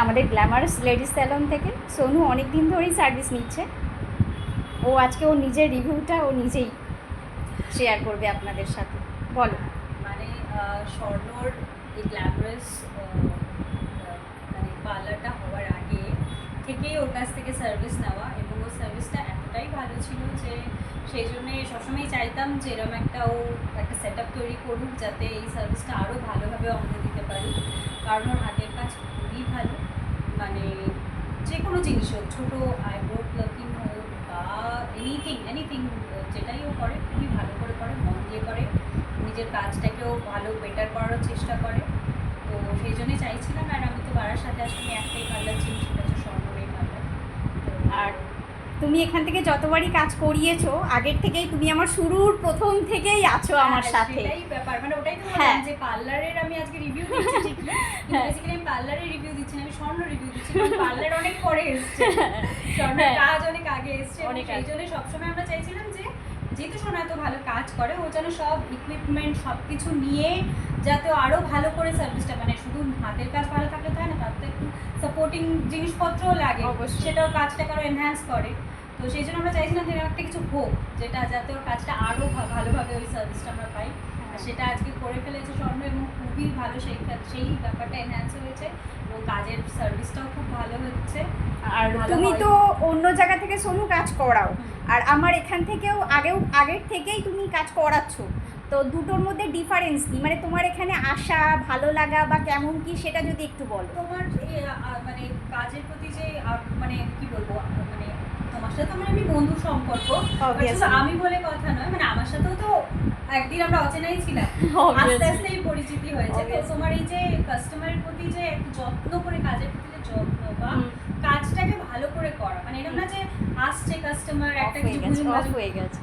আমাদের glamorous ladies salon থেকে। সোনু অনেক দিন ধরেই সার্ভিস নিচ্ছে। ও আজকে ওর নিজের রিভিউটা ও নিজেই শেয়ার করবে আপনাদের সাথে। বলো। মানে স্বর্ণর এই গ্ল্যামারাস মানে পার্লারটা হওয়ার আগে থেকেই ওর কাছ থেকে সার্ভিস নেওয়া, এবং ওর সার্ভিসটা এতটাই ভালো ছিল যে সেই জন্যে সবসময় চাইতাম যে এরকম একটা সেট আপ তৈরি করুক যাতে এই সার্ভিসটা আরও ভালোভাবে অঙ্গ দিতে পারি। কারণ ওর হাতের কাজ খুবই ভালো, মানে যে কোনো জিনিস হোক, ছোটো আইব্রো প্লাকিং হোক বা এনিথিং যেটাই ও করে খুবই ভালো করে করে, মন দিয়ে করে, নিজের কাজটাকেও ভালো বেটার করার চেষ্টা করে। তো সেই জন্যই চাইছিলাম। আর আমি তো বাড়ার সাথে আসলে একটাই পার্লার চিনি, সেটা হচ্ছে স্বর্ণরের পার্লার। আর তুমি এখান থেকে যতবারই কাজ করিয়েছো আগের থেকেই তুমি আমার শুরুর প্রথম থেকেই আছো আমার সাথে। সেটাই ব্যাপার, মানে ওটাই তো হ্যাঁ। বললাম যে পার্লারের আমি আজকে রিভিউ দিচ্ছি ঠিকই, কিন্তু বেসিক্যালি আমি পার্লারের রিভিউ দিচ্ছি না, আমি স্বর্ণ রিভিউ দিচ্ছি। পার্লার অনেক পরে এসছে, স্বর্ণের কাজ অনেক আগে এসছে, অনেক সেই জন্য সবসময় আমরা চাইছিলাম যে যেহেতু সোনা এত ভালো কাজ করে, ও যেন সব ইকুইপমেন্ট সব কিছু নিয়ে যাতে আরও ভালো করে সার্ভিসটা, মানে শুধু হাতের কাজ ভালো থাকলে তো হয় না, তার তো একটু সাপোর্টিং জিনিসপত্রও লাগে, অবশ্যই। সেটাও কাজটাকে আরও এনহ্যান্স করে। তো সেই জন্য আমরা চাইছিলাম যে একটা কিছু হোক যেটা যাতে ওর কাজটা আরও ভালোভাবে ওই সার্ভিসটা আমরা পাই। আর সেটা আজকে করে ফেলেছে স্বর্ণ, এবং খুবই ভালো সেই ব্যাপারটা এনহ্যান্স হয়েছে, এবং কাজের সার্ভিসটাও খুব ভালো হচ্ছে। আর তুমি তো অন্য জায়গা থেকে সোনু কাজ করাও, আর আমার এখান থেকেও আগের থেকেই তুমি কাজ করাচ্ছ। তো দুটোর মধ্যে ডিফারেন্স কি, মানে তোমার এখানে আসা, ভালো লাগা বা কেমন কি, সেটা যদি একটু বলো। তোমার মানে কাজের প্রতি যে মানে কি বলবো, মানে তোমার সাথে আমার আমি বন্ধু সম্পর্ক, আমি বলে কথা নয়, মানে আমার সাথেও তো একদিন আমরা অচেনাই ছিলাম, আস্তে আস্তে এই পরিচিতি হয়েছে। তো তোমার এই যে কাস্টমারের প্রতি যে একটু যত্ন করে, কাজের প্রতি যে যত্ন বা কাজটাকে ভালো করে করা, মানে এরকম না যে আসছে কাস্টমার একটা কিছু হয়ে গেছে।